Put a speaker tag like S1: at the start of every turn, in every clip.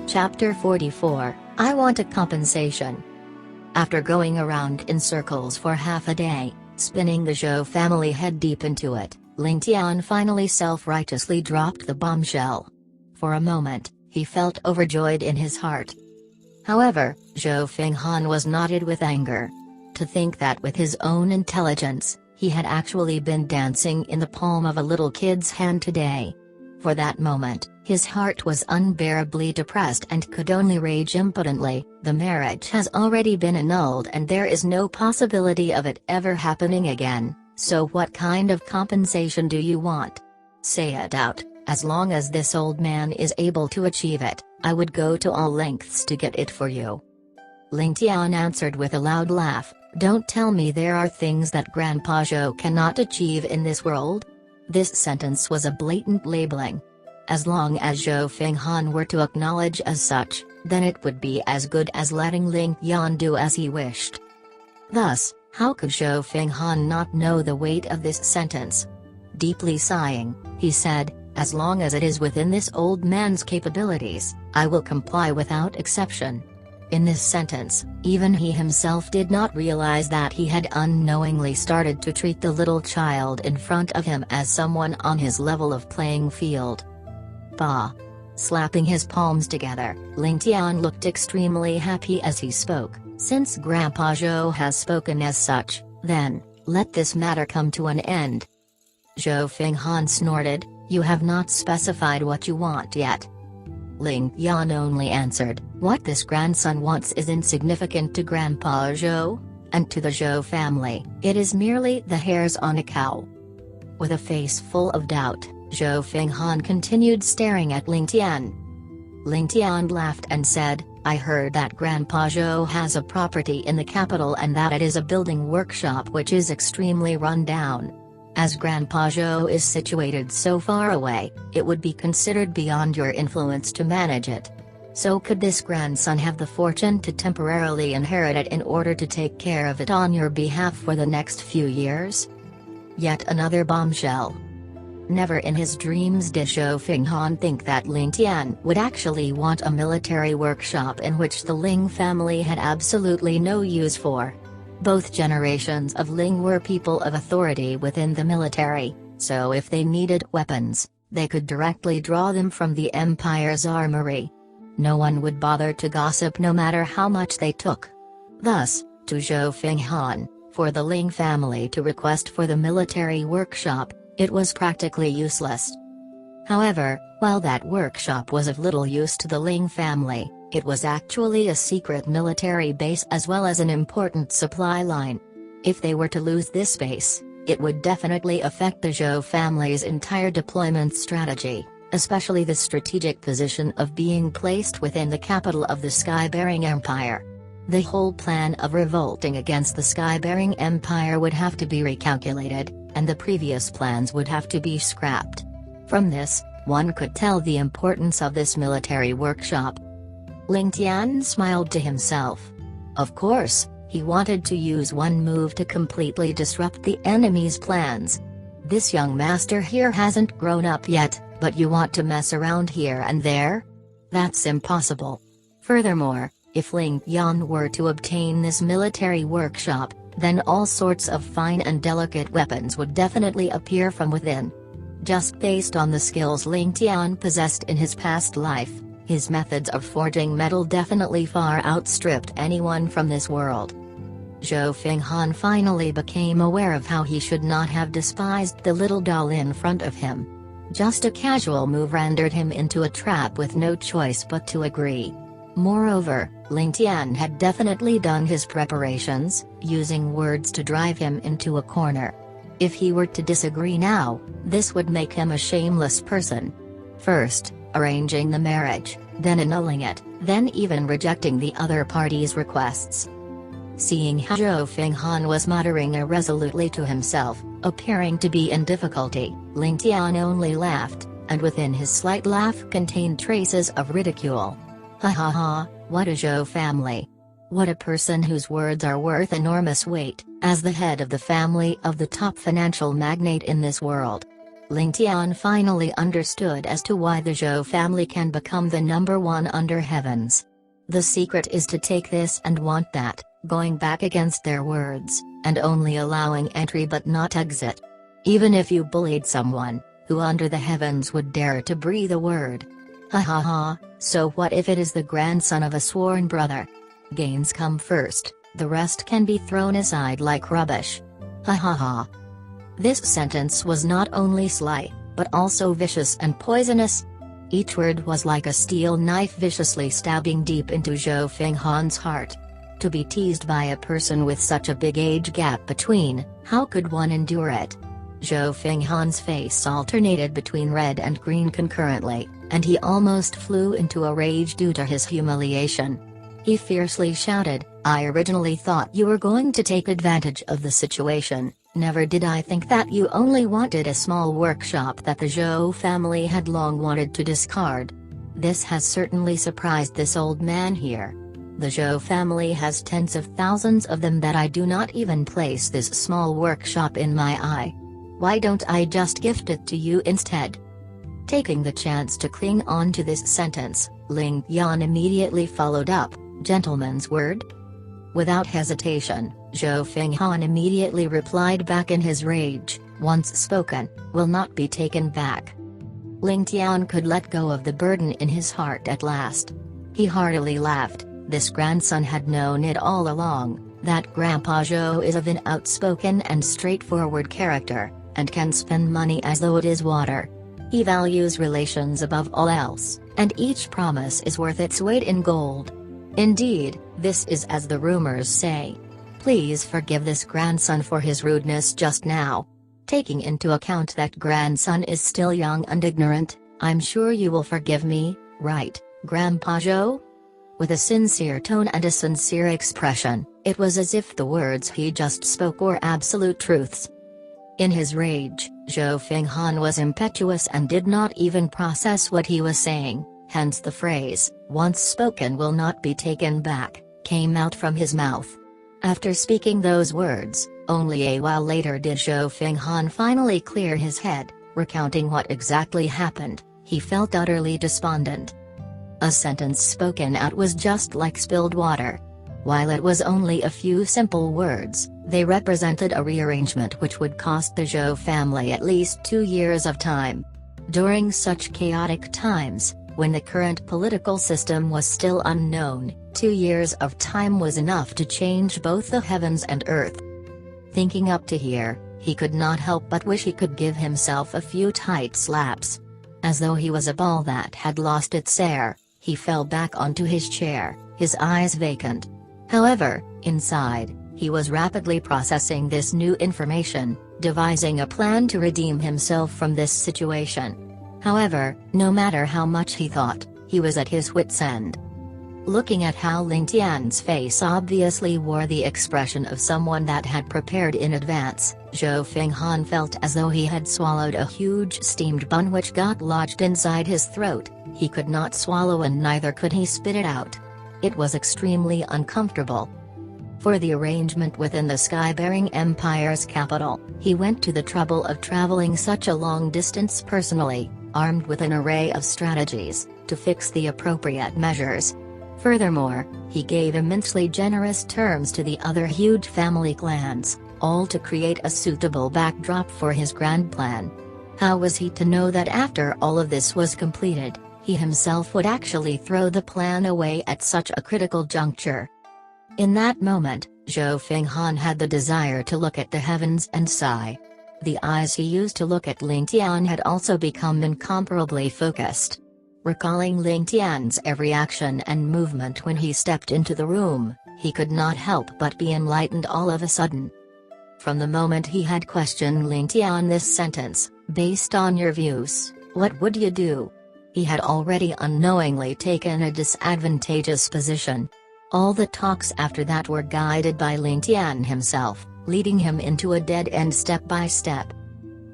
S1: Chapter 44, I Want a Compensation. After going around in circles for half a day, spinning the Zhou family head deep into it, Ling Tian finally self-righteously dropped the bombshell. For a moment, he felt overjoyed in his heart. However, Zhou Fenghan was knotted with anger. To think that with his own intelligence, he had actually been dancing in the palm of a little kid's hand today. For that moment, his heart was unbearably depressed and could only rage impotently. The marriage has already been annulled and there is no possibility of it ever happening again, so what kind of compensation do you want? Say it out. As long as this old man is able to achieve it, I would go to all lengths to get it for you. Ling Tian answered with a loud laugh, don't tell me there are things that Grandpa Zhou cannot achieve in this world? This sentence was a blatant labeling. As long as Zhou Fenghan were to acknowledge as such, then it would be as good as letting Ling Tian do as he wished. Thus, how could Zhou Fenghan not know the weight of this sentence? Deeply sighing, he said, as long as it is within this old man's capabilities, I will comply without exception. In this sentence, even he himself did not realize that he had unknowingly started to treat the little child in front of him as someone on his level of playing field. Bah! Slapping his palms together, Ling Tian looked extremely happy as he spoke. Since Grandpa Zhou has spoken as such, then, let this matter come to an end. Zhou Fenghan snorted, you have not specified what you want yet. Ling Tian only answered, what this grandson wants is insignificant to Grandpa Zhou, and to the Zhou family, it is merely the hairs on a cow. With a face full of doubt, Zhou Fenghan continued staring at Ling Tian. Ling Tian laughed and said, I heard that Grandpa Zhou has a property in the capital and that it is a building workshop which is extremely run down. As Grandpa Zhou is situated so far away, it would be considered beyond your influence to manage it. So could this grandson have the fortune to temporarily inherit it in order to take care of it on your behalf for the next few years? Yet another bombshell. Never in his dreams did Zhou Fenghan think that Ling Tian would actually want a military workshop in which the Ling family had absolutely no use for. Both generations of Ling were people of authority within the military, so if they needed weapons, they could directly draw them from the Empire's armory. No one would bother to gossip no matter how much they took. Thus, to Zhou Fenghan, for the Ling family to request for the military workshop, it was practically useless. However, while that workshop was of little use to the Ling family, it was actually a secret military base as well as an important supply line. If they were to lose this base, it would definitely affect the Zhou family's entire deployment strategy, especially the strategic position of being placed within the capital of the Sky-bearing Empire. The whole plan of revolting against the Sky-bearing Empire would have to be recalculated, and the previous plans would have to be scrapped. From this, one could tell the importance of this military workshop. Ling Tian smiled to himself. Of course, he wanted to use one move to completely disrupt the enemy's plans. This young master here hasn't grown up yet, but you want to mess around here and there? That's impossible. Furthermore, if Ling Tian were to obtain this military workshop, then all sorts of fine and delicate weapons would definitely appear from within. Just based on the skills Ling Tian possessed in his past life, his methods of forging metal definitely far outstripped anyone from this world. Zhou Fenghan finally became aware of how he should not have despised the little doll in front of him. Just a casual move rendered him into a trap with no choice but to agree. Moreover, Ling Tian had definitely done his preparations, using words to drive him into a corner. If he were to disagree now, this would make him a shameless person. First, arranging the marriage, then annulling it, then even rejecting the other party's requests. Seeing how Zhou Fenghan was muttering irresolutely to himself, appearing to be in difficulty, Ling Tian only laughed, and within his slight laugh contained traces of ridicule. Ha ha ha, what a Zhou family! What a person whose words are worth enormous weight, as the head of the family of the top financial magnate in this world. Ling Tian finally understood as to why the Zhou family can become the #1 under heavens. The secret is to take this and want that, going back against their words, and only allowing entry but not exit. Even if you bullied someone, who under the heavens would dare to breathe a word? Ha ha ha, so what if it is the grandson of a sworn brother? Gains come first, the rest can be thrown aside like rubbish. Ha ha ha. This sentence was not only sly, but also vicious and poisonous. Each word was like a steel knife viciously stabbing deep into Zhou Fenghan's heart. To be teased by a person with such a big age gap between, how could one endure it? Zhou Fenghan's face alternated between red and green concurrently, and he almost flew into a rage due to his humiliation. He fiercely shouted, "I originally thought you were going to take advantage of the situation. Never did I think that you only wanted a small workshop that the Zhou family had long wanted to discard." This has certainly surprised this old man here. The Zhou family has tens of thousands of them that I do not even place this small workshop in my eye. Why don't I just gift it to you instead? Taking the chance to cling on to this sentence, Ling Tian immediately followed up, "Gentleman's word?" Without hesitation, Zhou Fenghan immediately replied back in his rage, "Once spoken, will not be taken back." Ling Tian could let go of the burden in his heart at last. He heartily laughed. This grandson had known it all along, that Grandpa Zhou is of an outspoken and straightforward character, and can spend money as though it is water. He values relations above all else, and each promise is worth its weight in gold. Indeed, this is as the rumors say. Please forgive this grandson for his rudeness just now. Taking into account that grandson is still young and ignorant, I'm sure you will forgive me, right, Grandpa Zhou? With a sincere tone and a sincere expression, it was as if the words he just spoke were absolute truths. In his rage, Zhou Fenghan was impetuous and did not even process what he was saying, hence the phrase, "Once spoken will not be taken back," came out from his mouth. After speaking those words, only a while later did Zhou Fenghan finally clear his head. Recounting what exactly happened, he felt utterly despondent. A sentence spoken out was just like spilled water. While it was only a few simple words, they represented a rearrangement which would cost the Zhou family at least 2 years of time. During such chaotic times, when the current political system was still unknown, 2 years of time was enough to change both the heavens and earth. Thinking up to here, he could not help but wish he could give himself a few tight slaps. As though he was a ball that had lost its air, he fell back onto his chair, his eyes vacant. However, inside, he was rapidly processing this new information, devising a plan to redeem himself from this situation. However, no matter how much he thought, he was at his wit's end. Looking at how Ling Tian's face obviously wore the expression of someone that had prepared in advance, Zhou Fenghan felt as though he had swallowed a huge steamed bun which got lodged inside his throat. He could not swallow and neither could he spit it out. It was extremely uncomfortable. For the arrangement within the Sky-bearing Empire's capital, he went to the trouble of traveling such a long distance personally, armed with an array of strategies, to fix the appropriate measures. Furthermore, he gave immensely generous terms to the other huge family clans, all to create a suitable backdrop for his grand plan. How was he to know that after all of this was completed, he himself would actually throw the plan away at such a critical juncture? In that moment, Zhou Fenghan had the desire to look at the heavens and sigh. The eyes he used to look at Ling Tian had also become incomparably focused. Recalling Ling Tian's every action and movement when he stepped into the room, he could not help but be enlightened all of a sudden. From the moment he had questioned Ling Tian this sentence, "Based on your views, what would you do?" he had already unknowingly taken a disadvantageous position. All the talks after that were guided by Ling Tian himself, leading him into a dead end step by step.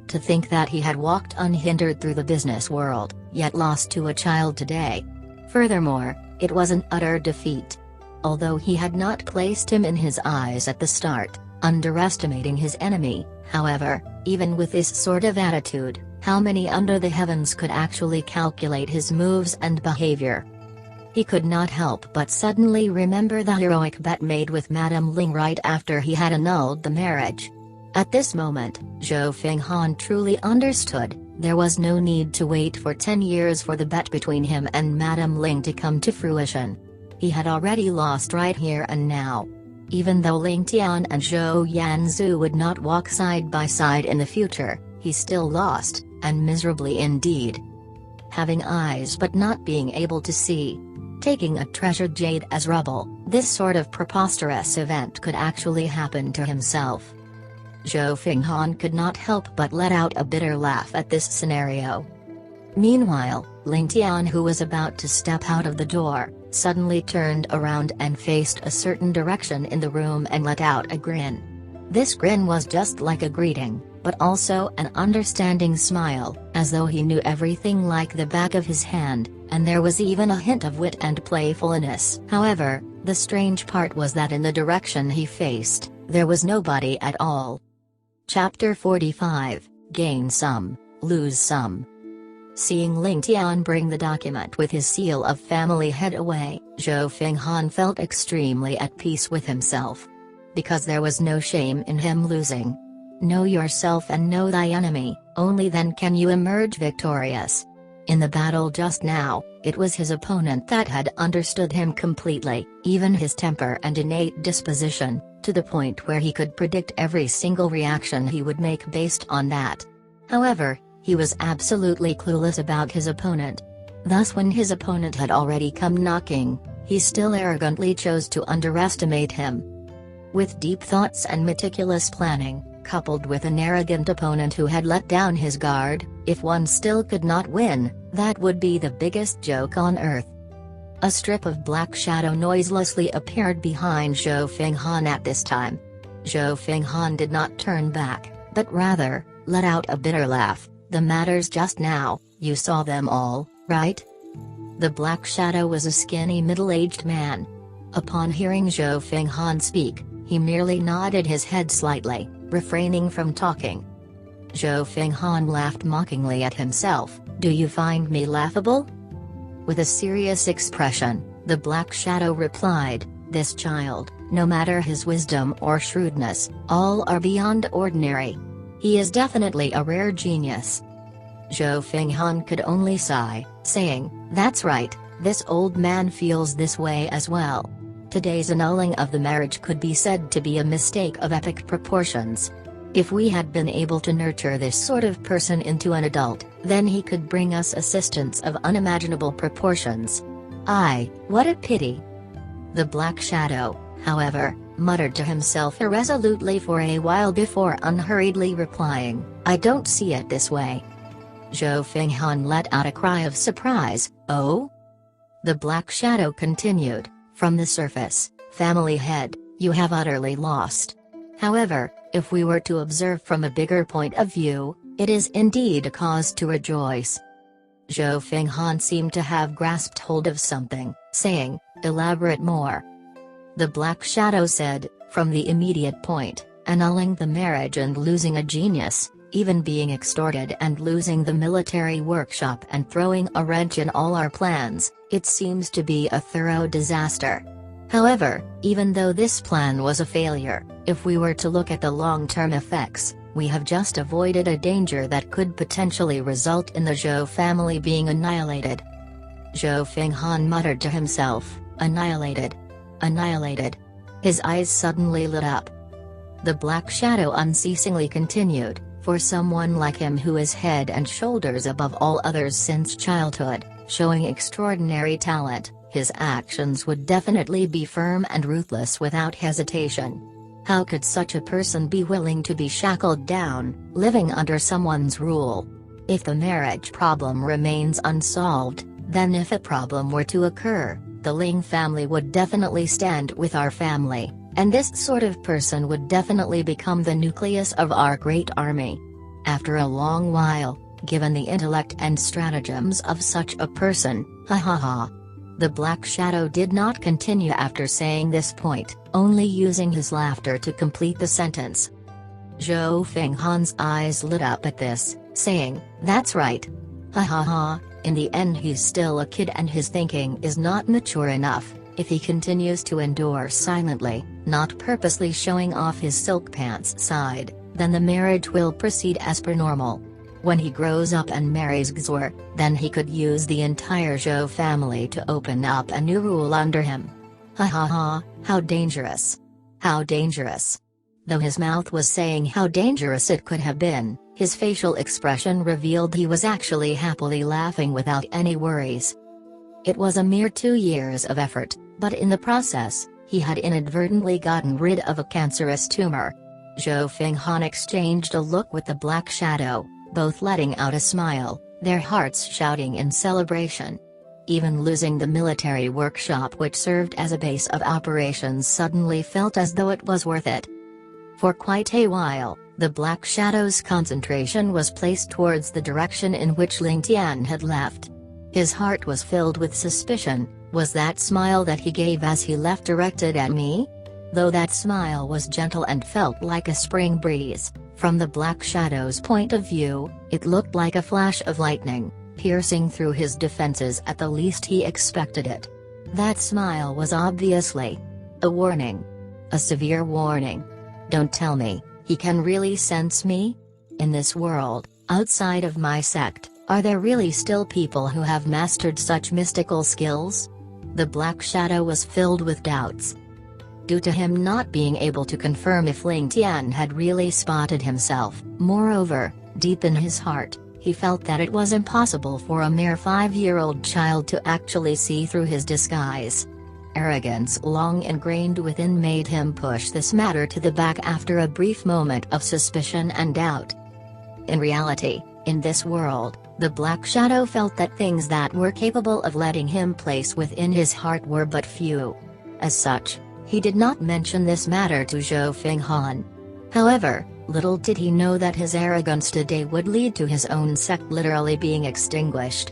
S1: To think that he had walked unhindered through the business world, yet lost to a child today. Furthermore, it was an utter defeat. Although he had not placed him in his eyes at the start, underestimating his enemy, however, even with this sort of attitude, How many under the heavens could actually calculate his moves and behavior? He could not help but suddenly remember the heroic bet made with Madame Ling right after he had annulled the marriage. At this moment, Zhou Fenghan truly understood, there was no need to wait for 10 years for the bet between him and Madame Ling to come to fruition. He had already lost right here and now. Even though Ling Tian and Zhou Yanzu would not walk side by side in the future, he still lost, and miserably indeed. Having eyes but not being able to see. Taking a treasured jade as rubble, this sort of preposterous event could actually happen to himself. Zhou Fenghan could not help but let out a bitter laugh at this scenario. Meanwhile, Ling Tian, who was about to step out of the door, suddenly turned around and faced a certain direction in the room and let out a grin. This grin was just like a greeting, but also an understanding smile, as though he knew everything like the back of his hand, and there was even a hint of wit and playfulness. However, the strange part was that in the direction he faced, there was nobody at all. Chapter 45, Gain Some, Lose Some. Seeing Ling Tian bring the document with his seal of family head away, Zhou Fenghan felt extremely at peace with himself. Because there was no shame in him losing. Know yourself and know thy enemy, only then can you emerge victorious. In the battle just now, it was his opponent that had understood him completely, even his temper and innate disposition, to the point where he could predict every single reaction he would make based on that. However, he was absolutely clueless about his opponent. Thus when his opponent had already come knocking, he still arrogantly chose to underestimate him. With deep thoughts and meticulous planning, coupled with an arrogant opponent who had let down his guard, if one still could not win, that would be the biggest joke on earth. A strip of black shadow noiselessly appeared behind Zhou Fenghan at this time. Zhou Fenghan did not turn back, but rather, let out a bitter laugh. The matters just now, you saw them all, right? The black shadow was a skinny middle-aged man. Upon hearing Zhou Fenghan speak, he merely nodded his head slightly, refraining from talking. Zhou Fenghan laughed mockingly at himself. Do you find me laughable? With a serious expression, the black shadow replied, this child, no matter his wisdom or shrewdness, all are beyond ordinary. He is definitely a rare genius. Zhou Fenghan could only sigh, saying, that's right, this old man feels this way as well. Today's annulling of the marriage could be said to be a mistake of epic proportions. If we had been able to nurture this sort of person into an adult, then he could bring us assistance of unimaginable proportions. What a pity. The black shadow, however, muttered to himself irresolutely for a while before unhurriedly replying, I don't see it this way. Zhou Fenghan let out a cry of surprise, oh? The black shadow continued, from the surface, family head, you have utterly lost. However, if we were to observe from a bigger point of view, it is indeed a cause to rejoice. Zhou Fenghan seemed to have grasped hold of something, saying, elaborate more. The black shadow said, from the immediate point, annulling the marriage and losing a genius, even being extorted and losing the military workshop and throwing a wrench in all our plans, it seems to be a thorough disaster. However, even though this plan was a failure, if we were to look at the long-term effects, we have just avoided a danger that could potentially result in the Zhou family being annihilated. Zhou Fenghan muttered to himself, annihilated. Annihilated. His eyes suddenly lit up. The black shadow unceasingly continued, for someone like him who is head and shoulders above all others since childhood, showing extraordinary talent, his actions would definitely be firm and ruthless without hesitation. How could such a person be willing to be shackled down, living under someone's rule? If the marriage problem remains unsolved, then if a problem were to occur, the Ling family would definitely stand with our family, and this sort of person would definitely become the nucleus of our great army. After a long while, given the intellect and stratagems of such a person, ha ha ha. The black shadow did not continue after saying this point, only using his laughter to complete the sentence. Zhou Fenghan's eyes lit up at this, saying, "That's right. Ha ha ha, in the end he's still a kid and his thinking is not mature enough. If he continues to endure silently, not purposely showing off his silk pants side, then the marriage will proceed as per normal. When he grows up and marries Xor, then he could use the entire Zhou family to open up a new rule under him. Ha ha ha, how dangerous. How dangerous." Though his mouth was saying how dangerous it could have been, his facial expression revealed he was actually happily laughing without any worries. It was a mere 2 years of effort, but in the process, he had inadvertently gotten rid of a cancerous tumor. Zhou Fenghan exchanged a look with the Black Shadow, both letting out a smile, their hearts shouting in celebration. Even losing the military workshop which served as a base of operations suddenly felt as though it was worth it. For quite a while, the Black Shadow's concentration was placed towards the direction in which Ling Tian had left. His heart was filled with suspicion. Was that smile that he gave as he left directed at me? Though that smile was gentle and felt like a spring breeze, from the Black Shadow's point of view, it looked like a flash of lightning, piercing through his defenses at the least he expected it. That smile was obviously a warning. A severe warning. Don't tell me, he can really sense me? In this world, outside of my sect, are there really still people who have mastered such mystical skills? The Black Shadow was filled with doubts. Due to him not being able to confirm if Ling Tian had really spotted himself, moreover, deep in his heart, he felt that it was impossible for a mere 5-year-old child to actually see through his disguise. Arrogance long ingrained within made him push this matter to the back after a brief moment of suspicion and doubt. In reality, in this world, the Black Shadow felt that things that were capable of letting him place within his heart were but few. As such, he did not mention this matter to Zhou Fenghan. However, little did he know that his arrogance today would lead to his own sect literally being extinguished.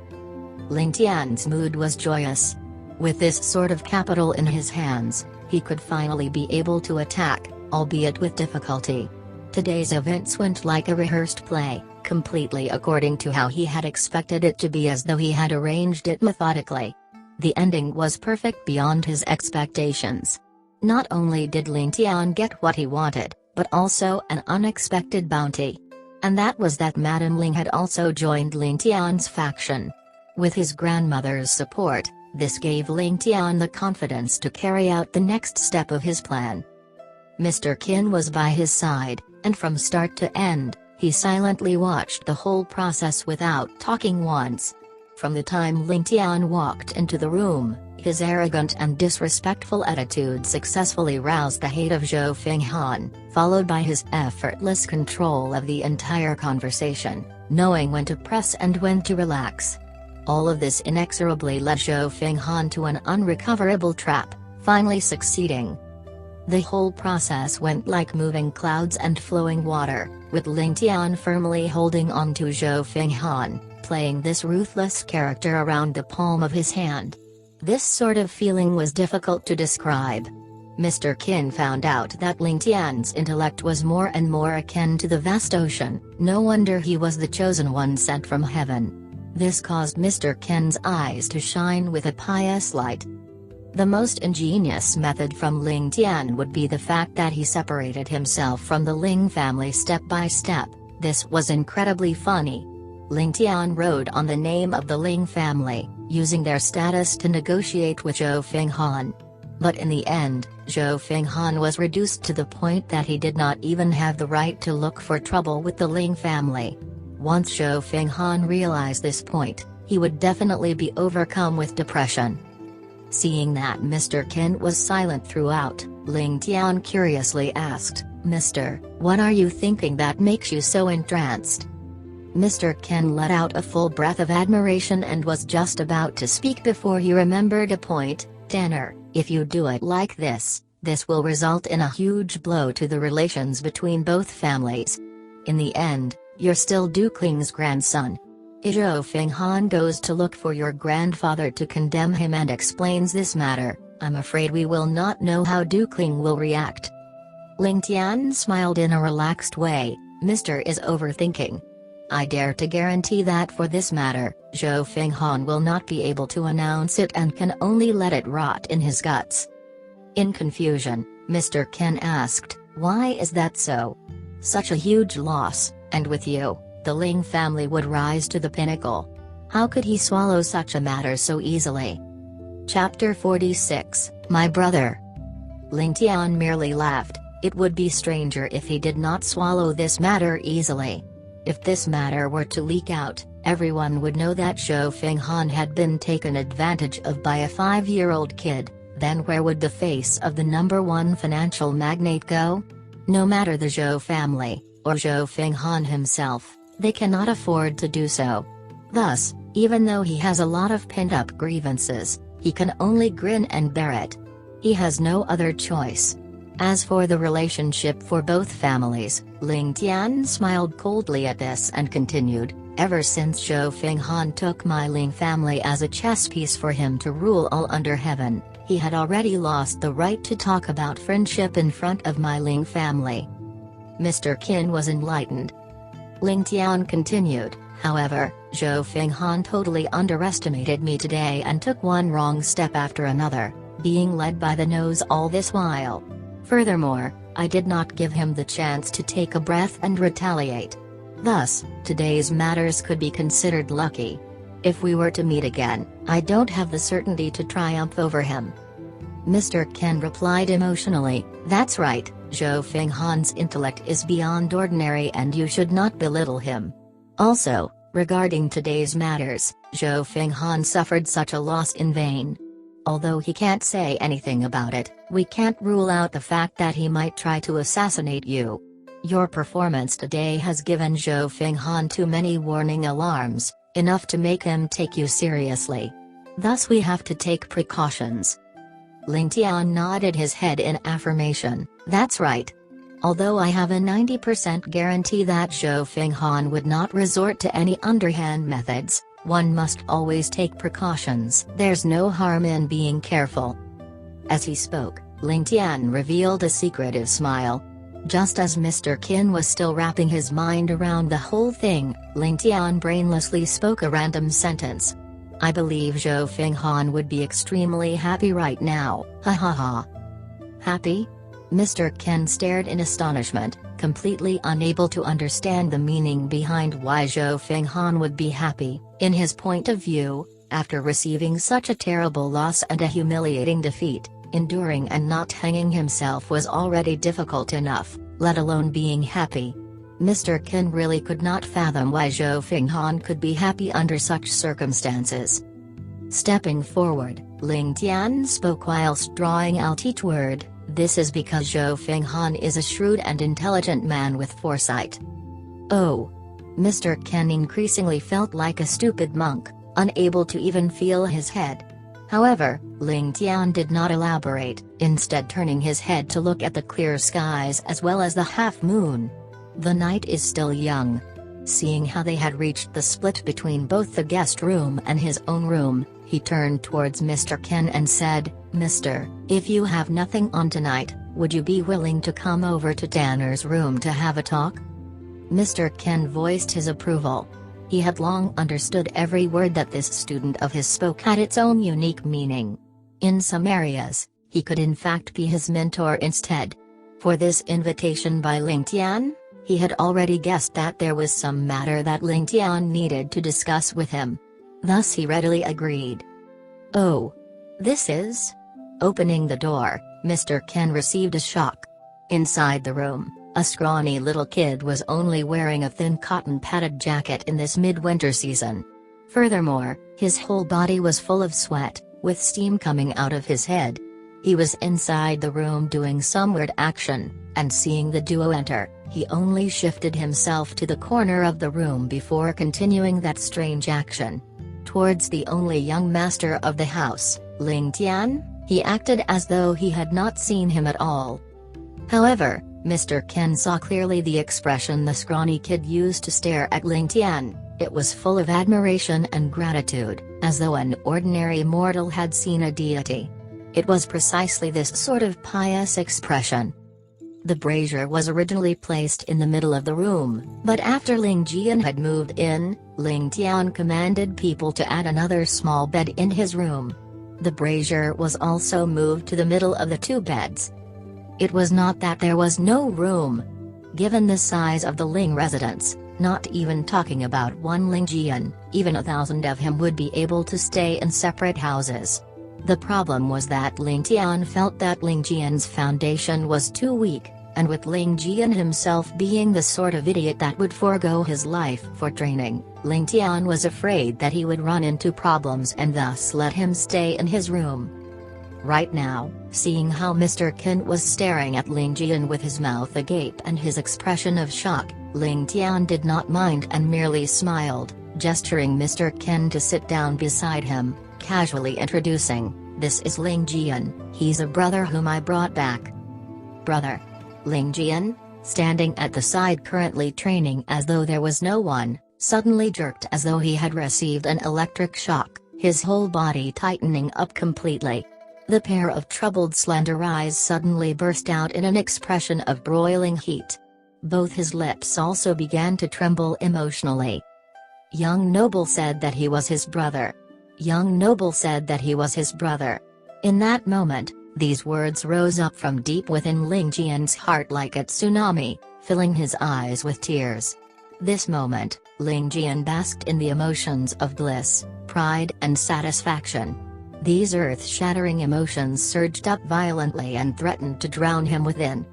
S1: Ling Tian's mood was joyous. With this sort of capital in his hands, he could finally be able to attack, albeit with difficulty. Today's events went like a rehearsed play, completely according to how he had expected it to be, as though he had arranged it methodically. The ending was perfect beyond his expectations. Not only did Ling Tian get what he wanted, but also an unexpected bounty. And that was that Madame Ling had also joined Ling Tian's faction. With his grandmother's support, this gave Ling Tian the confidence to carry out the next step of his plan. Mr. Qin was by his side, and from start to end, he silently watched the whole process without talking once. From the time Ling Tian walked into the room, his arrogant and disrespectful attitude successfully roused the hate of Zhou Fenghan, followed by his effortless control of the entire conversation, knowing when to press and when to relax. All of this inexorably led Zhou Fenghan to an unrecoverable trap, finally succeeding. The whole process went like moving clouds and flowing water, with Ling Tian firmly holding on to Zhou Fenghan, playing this ruthless character around the palm of his hand. This sort of feeling was difficult to describe. Mr. Qin found out that Ling Tian's intellect was more and more akin to the vast ocean. No wonder he was the chosen one sent from heaven. This caused Mr. Qin's eyes to shine with a pious light. The most ingenious method from Ling Tian would be the fact that he separated himself from the Ling family step by step. This was incredibly funny. Ling Tian rode on the name of the Ling family, using their status to negotiate with Zhou Fenghan. But in the end, Zhou Fenghan was reduced to the point that he did not even have the right to look for trouble with the Ling family. Once Zhou Fenghan realized this point, he would definitely be overcome with depression. Seeing that Mr. Qin was silent throughout, Ling Tian curiously asked, "Mister, what are you thinking that makes you so entranced?" Mr. Qin let out a full breath of admiration and was just about to speak before he remembered a point. "Tanner, if you do it like this will result in a huge blow to the relations between both families. In the end, you're still Dukling's grandson. If Zhou Fenghan goes to look for your grandfather to condemn him and explains this matter, I'm afraid we will not know how Dukling will react." Ling Tian smiled in a relaxed way. "Mr. is overthinking. I dare to guarantee that for this matter, Zhou Fenghan will not be able to announce it and can only let it rot in his guts." In confusion, Mr. Ken asked, "Why is that so? Such a huge loss, and with you, the Ling family would rise to the pinnacle. How could he swallow such a matter so easily?" Chapter 46, My Brother. Ling Tian merely laughed. It would be stranger if he did not swallow this matter easily. If this matter were to leak out, everyone would know that Zhou Fenghan had been taken advantage of by a 5-year-old kid. Then where would the face of the #1 financial magnate go? No matter the Zhou family, or Zhou Fenghan himself, they cannot afford to do so. Thus, even though he has a lot of pent-up grievances, he can only grin and bear it. He has no other choice. As for the relationship for both families, Ling Tian smiled coldly at this and continued, "Ever since Zhou Fenghan took my Ling family as a chess piece for him to rule all under heaven, he had already lost the right to talk about friendship in front of my Ling family." Mr. Qin was enlightened. Ling Tian continued, "However, Zhou Fenghan totally underestimated me today and took one wrong step after another, being led by the nose all this while. Furthermore, I did not give him the chance to take a breath and retaliate. Thus, today's matters could be considered lucky. If we were to meet again, I don't have the certainty to triumph over him." Mr. Ken replied emotionally, "That's right, Zhou Fenghan's intellect is beyond ordinary and you should not belittle him. Also, regarding today's matters, Zhou Fenghan suffered such a loss in vain. Although he can't say anything about it, we can't rule out the fact that he might try to assassinate you. Your performance today has given Zhou Fenghan too many warning alarms, enough to make him take you seriously. Thus we have to take precautions." Ling Tian nodded his head in affirmation, "That's right. Although I have a 90% guarantee that Zhou Fenghan would not resort to any underhand methods, one must always take precautions. There's no harm in being careful." As he spoke, Ling Tian revealed a secretive smile. Just as Mr. Qin was still wrapping his mind around the whole thing, Ling Tian brainlessly spoke a random sentence. "I believe Zhou Fenghan would be extremely happy right now, ha ha ha." "Happy?" Mr. Qin stared in astonishment, completely unable to understand the meaning behind why Zhou Fenghan would be happy. In his point of view, after receiving such a terrible loss and a humiliating defeat, enduring and not hanging himself was already difficult enough, let alone being happy. Mr. Qin really could not fathom why Zhou Fenghan could be happy under such circumstances. Stepping forward, Ling Tian spoke whilst drawing out each word. "This is because Zhou Fenghan is a shrewd and intelligent man with foresight." "Oh." Mr. Qin increasingly felt like a stupid monk, unable to even feel his head. However, Ling Tian did not elaborate, instead turning his head to look at the clear skies as well as the half-moon. The night is still young. Seeing how they had reached the split between both the guest room and his own room, he turned towards Mr. Ken and said, "Mister, if you have nothing on tonight, would you be willing to come over to Tanner's room to have a talk?" Mr. Ken voiced his approval. He had long understood every word that this student of his spoke had its own unique meaning. In some areas, he could in fact be his mentor instead. For this invitation by Ling Tian, he had already guessed that there was some matter that Ling Tian needed to discuss with him. Thus he readily agreed. "Oh. This is?" Opening the door, Mr. Ken received a shock. Inside the room, a scrawny little kid was only wearing a thin cotton padded jacket in this midwinter season. Furthermore, his whole body was full of sweat, with steam coming out of his head. He was inside the room doing some weird action, and seeing the duo enter, he only shifted himself to the corner of the room before continuing that strange action. Towards the only young master of the house, Ling Tian, he acted as though he had not seen him at all. However, Mr. Ken saw clearly the expression the scrawny kid used to stare at Ling Tian. It was full of admiration and gratitude, as though an ordinary mortal had seen a deity. It was precisely this sort of pious expression. The brazier was originally placed in the middle of the room, but after Ling Tian had moved in, Ling Tian commanded people to add another small bed in his room. The brazier was also moved to the middle of the two beds. It was not that there was no room. Given the size of the Ling residence, not even talking about one Ling Tian, even 1,000 of him would be able to stay in separate houses. The problem was that Ling Tian felt that Ling Tian's foundation was too weak, and with Ling Tian himself being the sort of idiot that would forego his life for training, Ling Tian was afraid that he would run into problems and thus let him stay in his room. Right now, seeing how Mr. Qin was staring at Ling Tian with his mouth agape and his expression of shock, Ling Tian did not mind and merely smiled, gesturing Mr. Qin to sit down beside him, casually introducing, "This is Ling Tian, he's a brother whom I brought back." "Brother?" Ling Tian, standing at the side currently training as though there was no one, suddenly jerked as though he had received an electric shock, his whole body tightening up completely. The pair of troubled slender eyes suddenly burst out in an expression of broiling heat. Both his lips also began to tremble emotionally. Young noble said that he was his brother. Young noble said that he was his brother. In that moment, these words rose up from deep within Ling Tian's heart like a tsunami, filling his eyes with tears. This moment, Ling Tian basked in the emotions of bliss, pride and satisfaction. These earth-shattering emotions surged up violently and threatened to drown him within.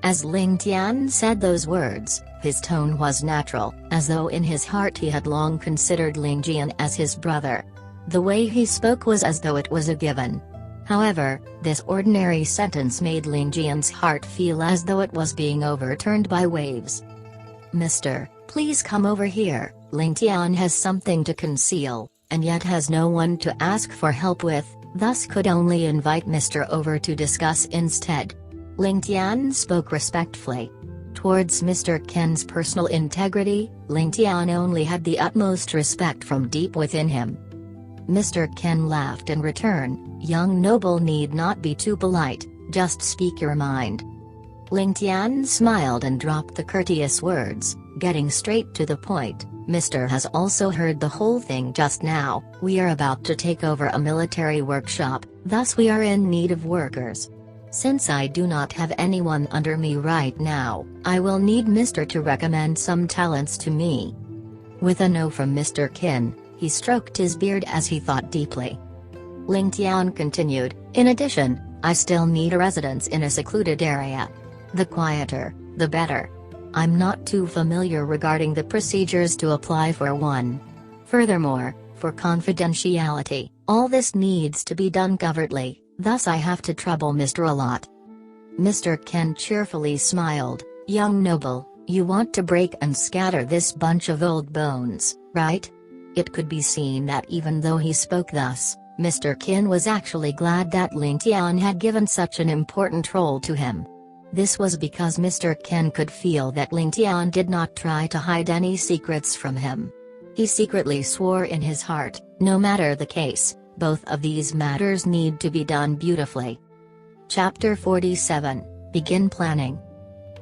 S1: As Ling Tian said those words, his tone was natural, as though in his heart he had long considered Ling Tian as his brother. The way he spoke was as though it was a given. However, this ordinary sentence made Ling Tian's heart feel as though it was being overturned by waves. "Mister, please come over here." Ling Tian has something to conceal, and yet has no one to ask for help with, thus could only invite Mr. over to discuss instead. Ling Tian spoke respectfully. Towards Mr. Qin's personal integrity, Ling Tian only had the utmost respect from deep within him. Mr. Qin laughed in return. "Young noble need not be too polite, just speak your mind." Ling Tian smiled and dropped the courteous words, getting straight to the point. "Mr. has also heard the whole thing just now. We are about to take over a military workshop, thus we are in need of workers. Since I do not have anyone under me right now, I will need Mr. to recommend some talents to me." With a no from Mr. Qin, he stroked his beard as he thought deeply. Ling Tian continued, "In addition, I still need a residence in a secluded area. The quieter, the better. I'm not too familiar regarding the procedures to apply for one. Furthermore, for confidentiality, all this needs to be done covertly, thus I have to trouble Mr. a lot." Mr. Qin cheerfully smiled. "Young noble, you want to break and scatter this bunch of old bones, right?" It could be seen that even though he spoke thus, Mr. Qin was actually glad that Ling Tian had given such an important role to him. This was because Mr. Qin could feel that Ling Tian did not try to hide any secrets from him. He secretly swore in his heart, no matter the case, both of these matters need to be done beautifully. Chapter 47, Begin Planning.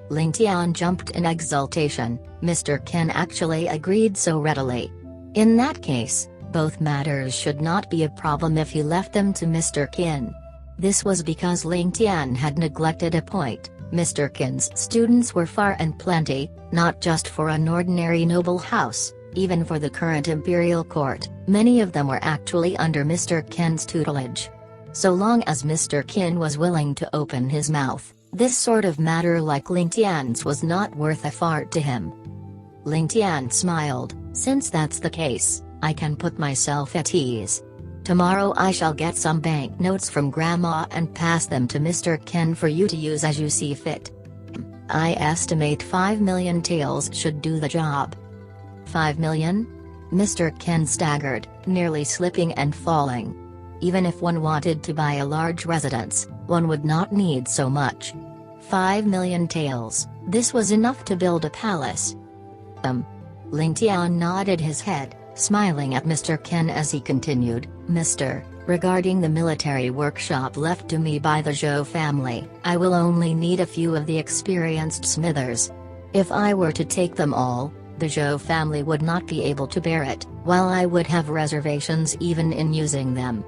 S1: Ling Tian jumped in exultation. Mr. Qin actually agreed so readily. In that case, both matters should not be a problem if he left them to Mr. Qin. This was because Ling Tian had neglected a point. Mr. Qin's students were far and plenty, not just for an ordinary noble house, even for the current imperial court, many of them were actually under Mr. Qin's tutelage. So long as Mr. Qin was willing to open his mouth, this sort of matter like Ling Tian's was not worth a fart to him. Ling Tian smiled, "Since that's the case, I can put myself at ease. Tomorrow I shall get some banknotes from Grandma and pass them to Mr. Qin for you to use as you see fit. I estimate 5 million taels should do the job." 5 million? Mr. Qin staggered, nearly slipping and falling. Even if one wanted to buy a large residence, one would not need so much. 5 million taels, this was enough to build a palace. Ling Tian nodded his head, smiling at Mr. Qin as he continued, "Mr. Regarding the military workshop left to me by the Zhou family, I will only need a few of the experienced smithers. If I were to take them all, the Zhou family would not be able to bear it, while I would have reservations even in using them.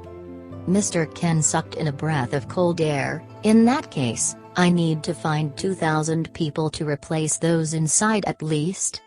S1: Mr. Ken sucked in a breath of cold air. In that case, I need to find 2,000 people to replace those inside at least.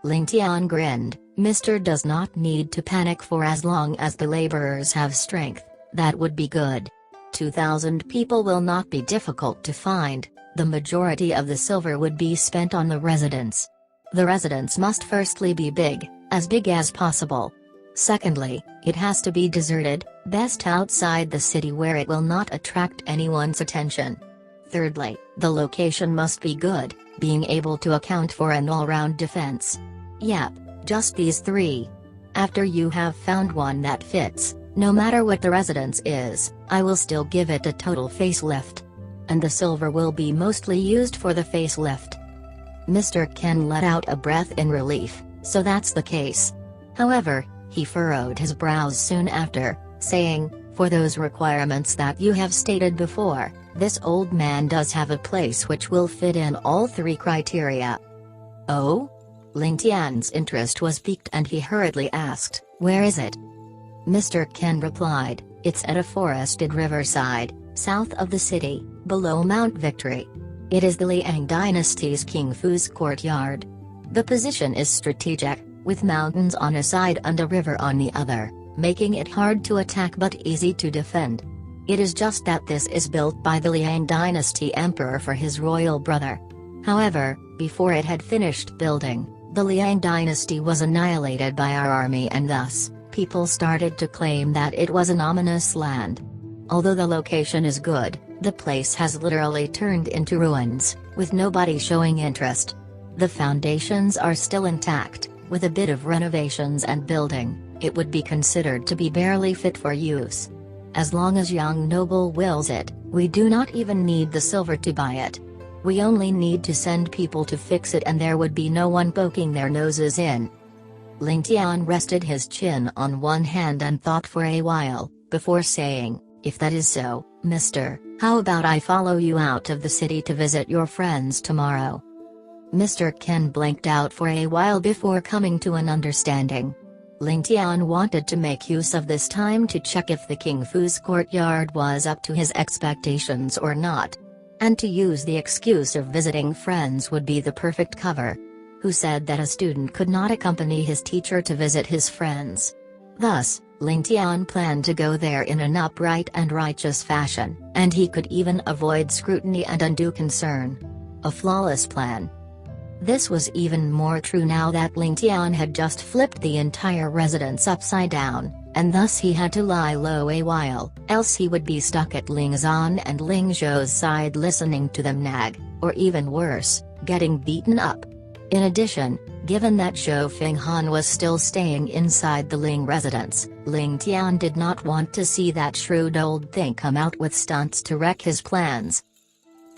S1: Ling Tian grinned. Mr. does not need to panic, for as long as the laborers have strength, that would be good. 2,000 people will not be difficult to find. The majority of the silver would be spent on the residence. The residence must firstly be big as possible. Secondly, it has to be deserted, best outside the city where it will not attract anyone's attention. Thirdly, the location must be good, being able to account for an all-round defense. Yep, just these three. After you have found one that fits, no matter what the residence is, I will still give it a total facelift. And the silver will be mostly used for the facelift. Mr. Ken let out a breath in relief. So that's the case. However, he furrowed his brows soon after, saying, for those requirements that you have stated before, this old man does have a place which will fit in all three criteria. Oh? Ling Tian's interest was piqued and he hurriedly asked, where is it? Mr. Ken replied, it's at a forested riverside, south of the city, below Mount Victory. It is the Liang dynasty's King Fu's courtyard. The position is strategic, with mountains on a side and a river on the other, making it hard to attack but easy to defend. It is just that this is built by the Liang dynasty emperor for his royal brother. However, before it had finished building, the Liang dynasty was annihilated by our army, and thus, people started to claim that it was an ominous land. Although the location is good, the place has literally turned into ruins, with nobody showing interest. The foundations are still intact, with a bit of renovations and building. It would be considered to be barely fit for use. As long as young noble wills it, we do not even need the silver to buy it. We only need to send people to fix it, and there would be no one poking their noses in. Ling Tian rested his chin on one hand and thought for a while, before saying, if that is so, mister, how about I follow you out of the city to visit your friends tomorrow? Mr. Ken blanked out for a while before coming to an understanding. Ling Tian wanted to make use of this time to check if the King Fu's courtyard was up to his expectations or not. And to use the excuse of visiting friends would be the perfect cover. Who said that a student could not accompany his teacher to visit his friends? Thus, Ling Tian planned to go there in an upright and righteous fashion, and he could even avoid scrutiny and undue concern. A flawless plan. This was even more true now that Ling Tian had just flipped the entire residence upside down, and thus he had to lie low a while, else he would be stuck at Ling Zan and Ling Zhou's side listening to them nag, or even worse, getting beaten up. In addition, given that Zhou Fenghan was still staying inside the Ling residence, Ling Tian did not want to see that shrewd old thing come out with stunts to wreck his plans.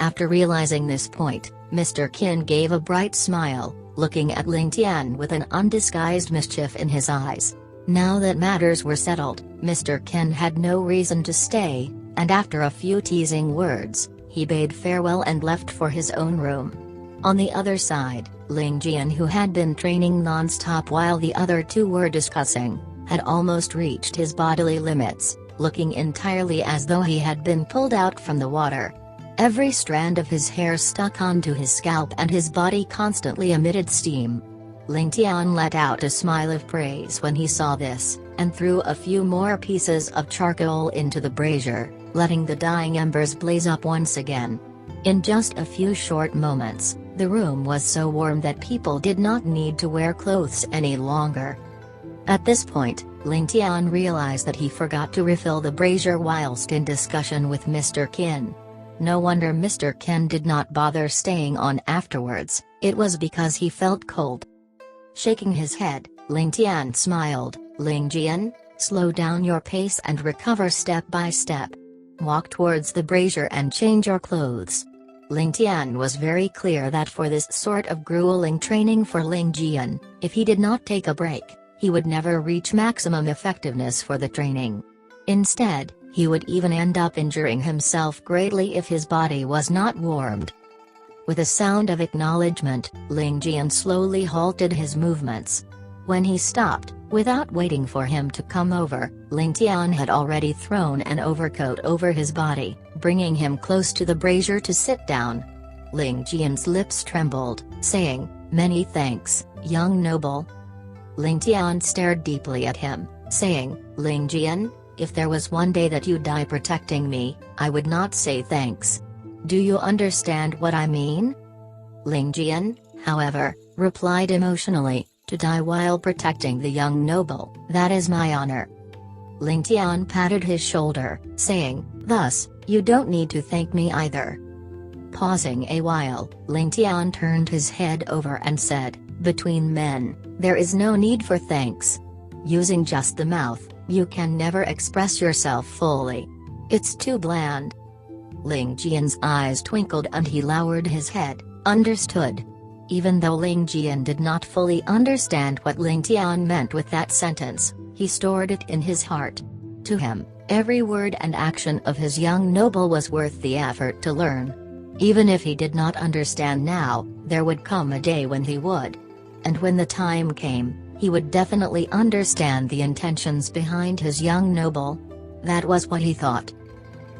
S1: After realizing this point, Mr. Ken gave a bright smile, looking at Ling Tian with an undisguised mischief in his eyes. Now that matters were settled, Mr. Ken had no reason to stay, and after a few teasing words, he bade farewell and left for his own room. On the other side, Ling Jian, who had been training non-stop while the other two were discussing, had almost reached his bodily limits, looking entirely as though he had been pulled out from the water. Every strand of his hair stuck onto his scalp and his body constantly emitted steam. Ling Tian let out a smile of praise when he saw this, and threw a few more pieces of charcoal into the brazier, letting the dying embers blaze up once again. In just a few short moments, the room was so warm that people did not need to wear clothes any longer. At this point, Ling Tian realized that he forgot to refill the brazier whilst in discussion with Mr. Ken. No wonder Mr. Ken did not bother staying on afterwards, it was because he felt cold. Shaking his head, Ling Tian smiled, Ling Jian, slow down your pace and recover step by step. Walk towards the brazier and change your clothes. Ling Tian was very clear that for this sort of grueling training for Ling Jian, if he did not take a break, he would never reach maximum effectiveness for the training. Instead, he would even end up injuring himself greatly if his body was not warmed. With a sound of acknowledgement, Ling Tian slowly halted his movements. When he stopped, without waiting for him to come over, Ling Tian had already thrown an overcoat over his body, bringing him close to the brazier to sit down. Ling Tian's lips trembled, saying, "Many thanks, young noble." Ling Tian stared deeply at him, saying, "Ling Tian, if there was one day that you die protecting me, I would not say thanks. Do you understand what I mean?" Ling Tian, however, replied emotionally, "To die while protecting the young noble, that is my honor." Ling Tian patted his shoulder, saying, "Thus, you don't need to thank me either." Pausing a while, Ling Tian turned his head over and said, "Between men, there is no need for thanks. Using just the mouth, you can never express yourself fully. It's too bland." Ling Tian's eyes twinkled and he lowered his head. Understood. Even though Ling Tian did not fully understand what Ling Tian meant with that sentence, he stored it in his heart. To him, every word and action of his young noble was worth the effort to learn. Even if he did not understand now, there would come a day when he would. And when the time came, he would definitely understand the intentions behind his young noble. That was what he thought.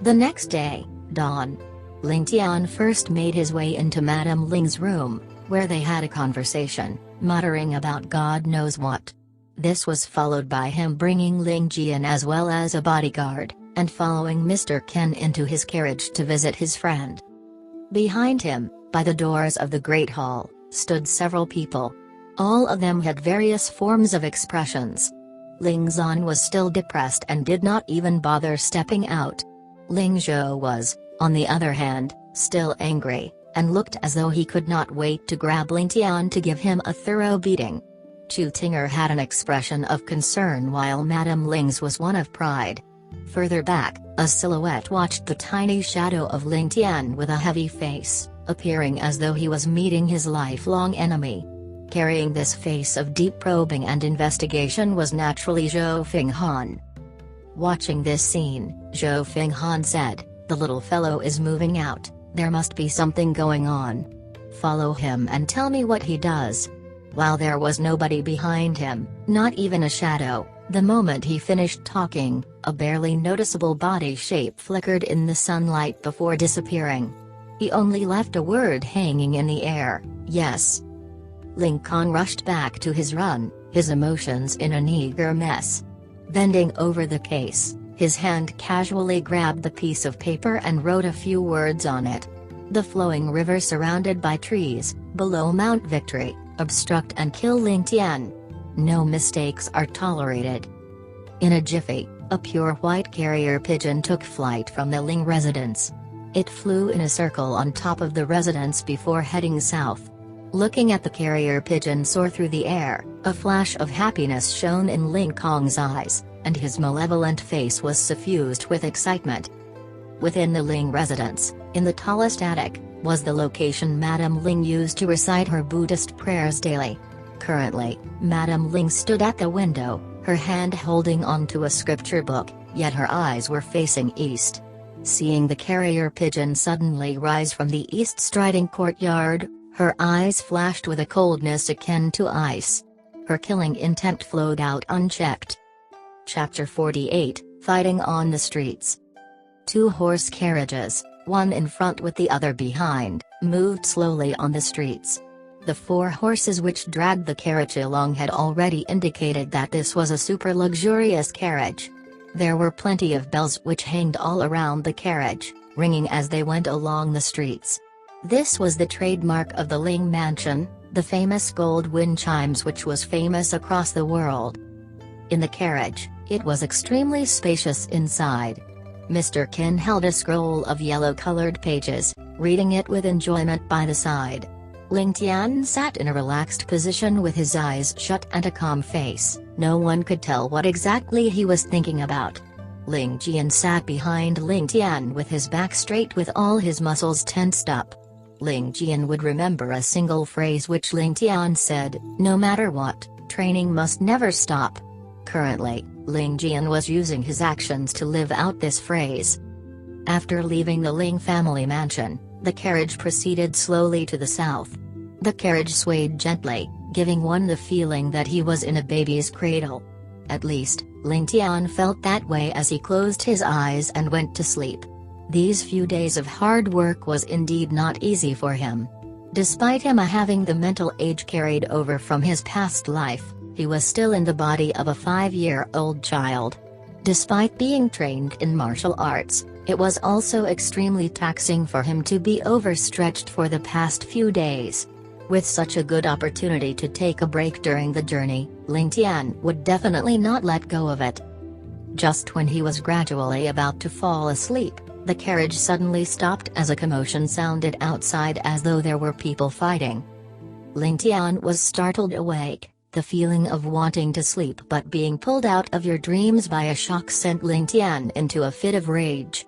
S1: The next day, dawn. Ling Tian first made his way into Madame Ling's room, where they had a conversation, muttering about God knows what. This was followed by him bringing Ling Tian as well as a bodyguard, and following Mr. Ken into his carriage to visit his friend. Behind him, by the doors of the Great Hall, stood several people. All of them had various forms of expressions. Ling Zan was still depressed and did not even bother stepping out. Ling Zhou was, on the other hand, still angry, and looked as though he could not wait to grab Ling Tian to give him a thorough beating. Chu Tinger had an expression of concern while Madame Ling's was one of pride. Further back, a silhouette watched the tiny shadow of Ling Tian with a heavy face, appearing as though he was meeting his lifelong enemy. Carrying this face of deep probing and investigation was naturally Zhou Fenghan. Watching this scene, Zhou Fenghan said, "The little fellow is moving out, there must be something going on. Follow him and tell me what he does." While there was nobody behind him, not even a shadow, the moment he finished talking, a barely noticeable body shape flickered in the sunlight before disappearing. He only left a word hanging in the air, "Yes." Ling Kong rushed back to his run, his emotions in an eager mess. Bending over the case, his hand casually grabbed the piece of paper and wrote a few words on it. "The flowing river surrounded by trees, below Mount Victory, obstruct and kill Ling Tian. No mistakes are tolerated." In a jiffy, a pure white carrier pigeon took flight from the Ling residence. It flew in a circle on top of the residence before heading south. Looking at the carrier pigeon soar through the air, a flash of happiness shone in Ling Kong's eyes, and his malevolent face was suffused with excitement. Within the Ling residence, in the tallest attic, was the location Madame Ling used to recite her Buddhist prayers daily. Currently, Madame Ling stood at the window, her hand holding onto a scripture book, yet her eyes were facing east. Seeing the carrier pigeon suddenly rise from the east striding courtyard, her eyes flashed with a coldness akin to ice. Her killing intent flowed out unchecked. Chapter 48, Fighting on the Streets. 2 horse carriages, one in front with the other behind, moved slowly on the streets. The 4 horses which dragged the carriage along had already indicated that this was a super luxurious carriage. There were plenty of bells which hanged all around the carriage, ringing as they went along the streets. This was the trademark of the Ling Mansion, the famous gold wind chimes which was famous across the world. In the carriage, it was extremely spacious inside. Mr. Ken held a scroll of yellow-colored pages, reading it with enjoyment by the side. Ling Tian sat in a relaxed position with his eyes shut and a calm face. No one could tell what exactly he was thinking about. Ling Tian sat behind Ling Tian with his back straight with all his muscles tensed up. Ling Tian would remember a single phrase which Ling Tian said, "No matter what, training must never stop." Currently, Ling Tian was using his actions to live out this phrase. After leaving the Ling family mansion, the carriage proceeded slowly to the south. The carriage swayed gently, giving one the feeling that he was in a baby's cradle. At least, Ling Tian felt that way as he closed his eyes and went to sleep. These few days of hard work was indeed not easy for him. Despite him having the mental age carried over from his past life, he was still in the body of a 5-year-old child. Despite being trained in martial arts, it was also extremely taxing for him to be overstretched for the past few days. With such a good opportunity to take a break during the journey, Ling Tian would definitely not let go of it. Just when he was gradually about to fall asleep, the carriage suddenly stopped as a commotion sounded outside as though there were people fighting. Ling Tian was startled awake. The feeling of wanting to sleep but being pulled out of your dreams by a shock sent Ling Tian into a fit of rage.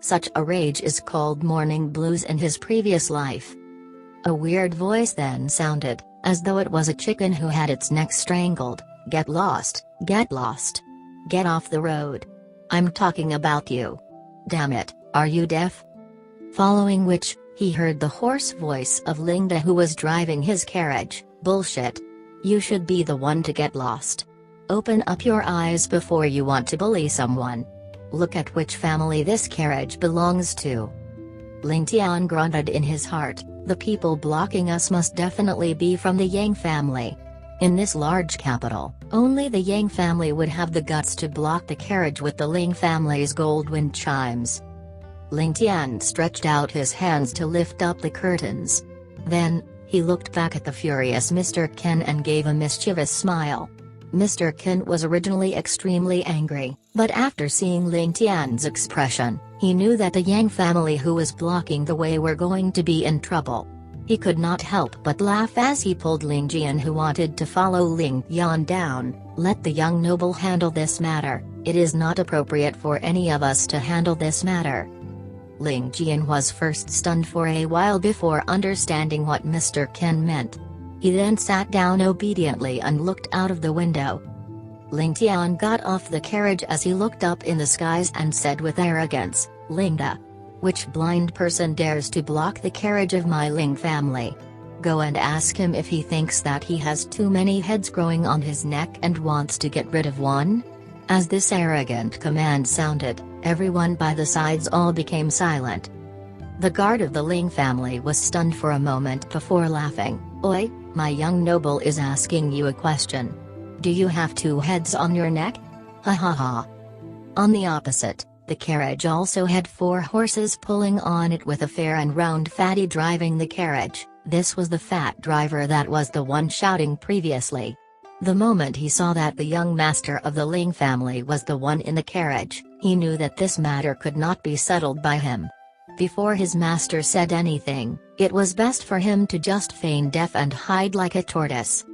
S1: Such a rage is called morning blues in his previous life. A weird voice then sounded, as though it was a chicken who had its neck strangled. Get lost, get lost. Get off the road. I'm talking about you. Damn it, are you deaf? Following which, he heard the hoarse voice of Linda who was driving his carriage. Bullshit. You should be the one to get lost. Open up your eyes before you want to bully someone. Look at which family this carriage belongs to. Ling Tian grunted in his heart, the people blocking us must definitely be from the Yang family. In this large capital, only the Yang family would have the guts to block the carriage with the Ling family's gold wind chimes. Ling Tian stretched out his hands to lift up the curtains. Then, he looked back at the furious Mr. Ken and gave a mischievous smile. Mr. Ken was originally extremely angry, but after seeing Ling Tian's expression, he knew that the Yang family who was blocking the way were going to be in trouble. He could not help but laugh as he pulled Ling Tian who wanted to follow Ling Tian down. Let the young noble handle this matter, it is not appropriate for any of us to handle this matter. Ling Tian was first stunned for a while before understanding what Mr. Ken meant. He then sat down obediently and looked out of the window. Ling Tian got off the carriage as he looked up in the skies and said with arrogance, "Linda. Which blind person dares to block the carriage of my Ling family? Go and ask him if he thinks that he has too many heads growing on his neck and wants to get rid of one?" As this arrogant command sounded, everyone by the sides all became silent. The guard of the Ling family was stunned for a moment before laughing. "Oi, my young noble is asking you a question. Do you have 2 heads on your neck? Ha ha ha." On the opposite, the carriage also had 4 horses pulling on it with a fair and round fatty driving the carriage. This was the fat driver that was the one shouting previously. The moment he saw that the young master of the Ling family was the one in the carriage, he knew that this matter could not be settled by him. Before his master said anything, it was best for him to just feign deaf and hide like a tortoise.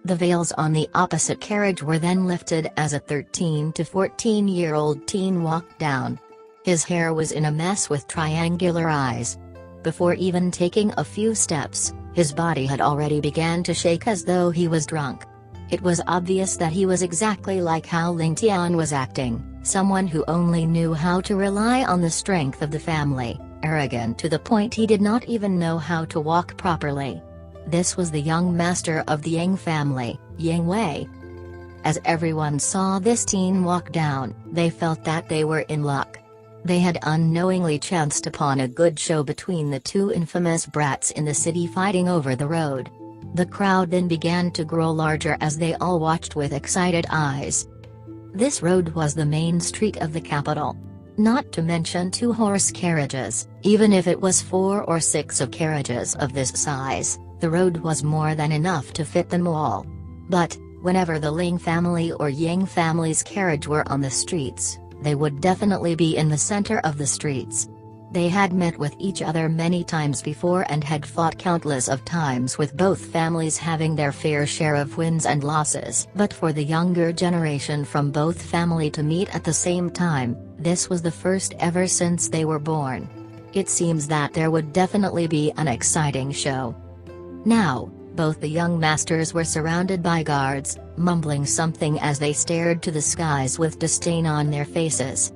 S1: The veils on the opposite carriage were then lifted as a 13 to 14-year-old teen walked down. His hair was in a mess with triangular eyes. Before even taking a few steps, his body had already began to shake as though he was drunk. It was obvious that he was exactly like how Ling Tian was acting, someone who only knew how to rely on the strength of the family, arrogant to the point he did not even know how to walk properly. This was the young master of the Yang family, Yang Wei. As everyone saw this teen walk down, they felt that they were in luck. They had unknowingly chanced upon a good show between the 2 infamous brats in the city fighting over the road. The crowd then began to grow larger as they all watched with excited eyes. This road was the main street of the capital. Not to mention 2 horse carriages, even if it was 4 or 6 of carriages of this size, the road was more than enough to fit them all. But, whenever the Ling family or Yang family's carriage were on the streets, they would definitely be in the center of the streets. They had met with each other many times before and had fought countless of times with both families having their fair share of wins and losses. But for the younger generation from both family to meet at the same time, this was the first ever since they were born. It seems that there would definitely be an exciting show. Now, Both the young masters were surrounded by guards, mumbling something as they stared to the skies with disdain on their faces.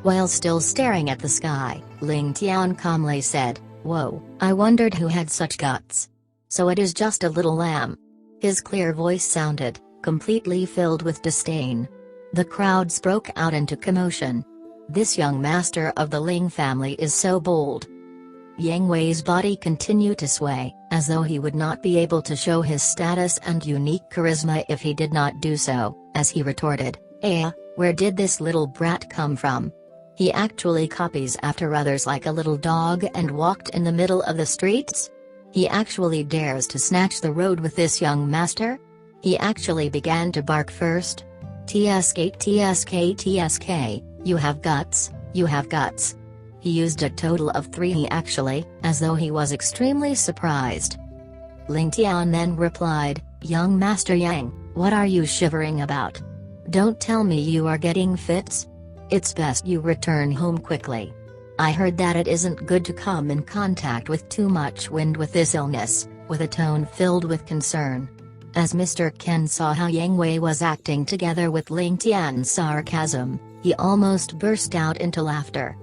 S1: While still staring at the sky, Ling Tian calmly said, "Whoa, I wondered who had such guts. So it is just a little lamb." His clear voice sounded, completely filled with disdain. The crowds broke out into commotion. This young master of the Ling family is so bold. Yang Wei's body continued to sway, as though he would not be able to show his status and unique charisma if he did not do so, as he retorted, where did this little brat come from? He actually copies after others like a little dog and walked in the middle of the streets? He actually dares to snatch the road with this young master? He actually began to bark first? THxChemSci, you have guts, you have guts. He used a total of 3 he actually, as though he was extremely surprised. Ling Tian then replied, "Young Master Yang, what are you shivering about? Don't tell me you are getting fits? It's best you return home quickly. I heard that it isn't good to come in contact with too much wind with this illness," with a tone filled with concern. As Mr. Ken saw how Yang Wei was acting together with Ling Tian's sarcasm, he almost burst out into laughter.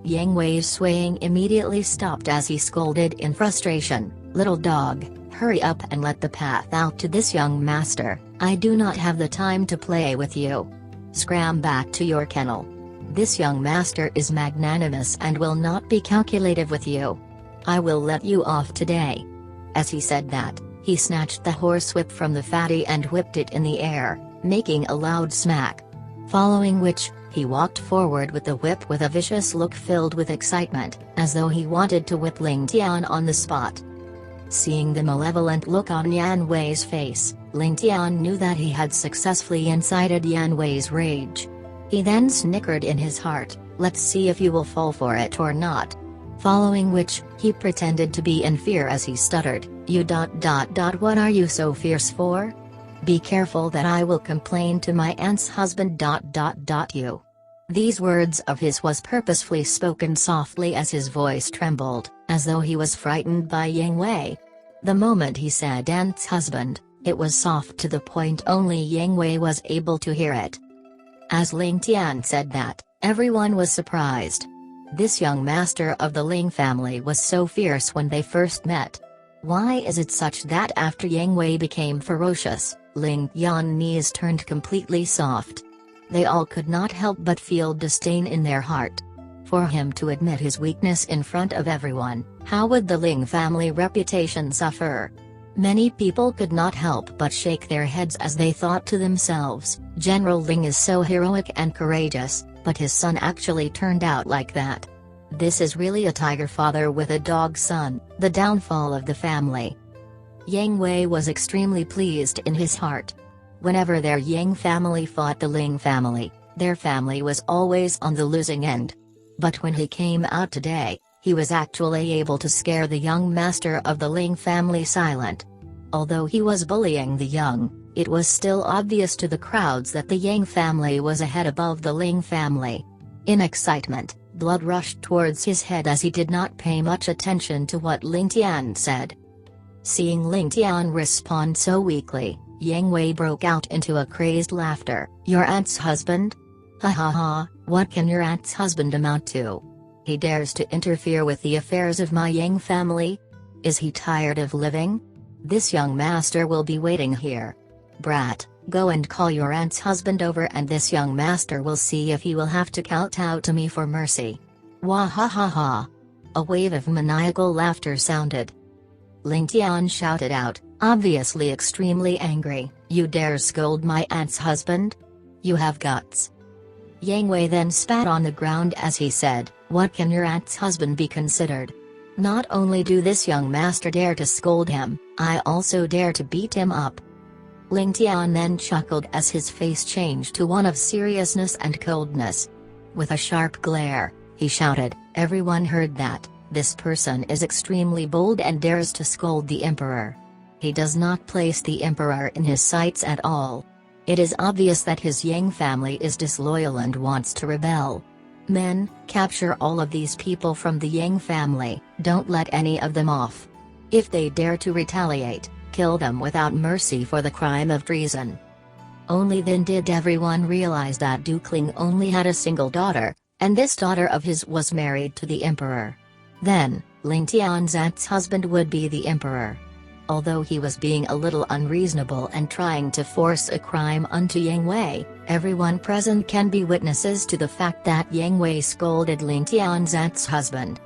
S1: Yang Wei's swaying immediately stopped as he scolded in frustration, "Little dog, hurry up and let the path out to this young master. I do not have the time to play with you. Scram back to your kennel. This young master is magnanimous and will not be calculative with you. I will let you off today." As he said that, he snatched the horsewhip from the fatty and whipped it in the air, making a loud smack. Following which, he walked forward with the whip with a vicious look filled with excitement, as though he wanted to whip Ling Tian on the spot. Seeing the malevolent look on Yang Wei's face, Ling Tian knew that he had successfully incited Yang Wei's rage. He then snickered in his heart, "Let's see if you will fall for it or not." Following which, he pretended to be in fear as he stuttered, what are you so fierce for? Be careful that I will complain to my aunt's husband. You." These words of his was purposefully spoken softly as his voice trembled, as though he was frightened by Yang Wei. The moment he said aunt's husband, it was soft to the point only Yang Wei was able to hear it. As Ling Tian said that, everyone was surprised. This young master of the Ling family was so fierce when they first met. Why is it such that after Yang Wei became ferocious, Ling Tian's knees turned completely soft? They all could not help but feel disdain in their heart. For him to admit his weakness in front of everyone, how would the Ling family reputation suffer? Many people could not help but shake their heads as they thought to themselves, General Ling is so heroic and courageous, but his son actually turned out like that. This is really a tiger father with a dog son, the downfall of the family. Yang Wei was extremely pleased in his heart. Whenever their Yang family fought the Ling family, their family was always on the losing end. But when he came out today, he was actually able to scare the young master of the Ling family silent. Although he was bullying the young, it was still obvious to the crowds that the Yang family was ahead above the Ling family. In excitement, blood rushed towards his head as he did not pay much attention to what Ling Tian said. Seeing Ling Tian respond so weakly, Yang Wei broke out into a crazed laughter. "Your aunt's husband? Ha ha ha, what can your aunt's husband amount to? He dares to interfere with the affairs of my Yang family? Is he tired of living? This young master will be waiting here. Brat, go and call your aunt's husband over and this young master will see if he will have to kowtow to me for mercy." Wah ha ha ha. A wave of maniacal laughter sounded. Ling Tian shouted out, obviously extremely angry, "You dare scold my aunt's husband? You have guts." Yang Wei then spat on the ground as he said, "What can your aunt's husband be considered? Not only do this young master dare to scold him, I also dare to beat him up." Ling Tian then chuckled as his face changed to one of seriousness and coldness. With a sharp glare, he shouted, "Everyone heard that, this person is extremely bold and dares to scold the emperor. He does not place the emperor in his sights at all. It is obvious that his Yang family is disloyal and wants to rebel. Men, capture all of these people from the Yang family, don't let any of them off. If they dare to retaliate, kill them without mercy for the crime of treason. Only then did everyone realize that Duke Ling only had a single daughter, and this daughter of his was married to the emperor. Then, Ling Tian's ex-husband would be the emperor. Although he was being a little unreasonable and trying to force a crime onto Yang Wei, everyone present can be witnesses to the fact that Yang Wei scolded Ling Tian's ex-husband.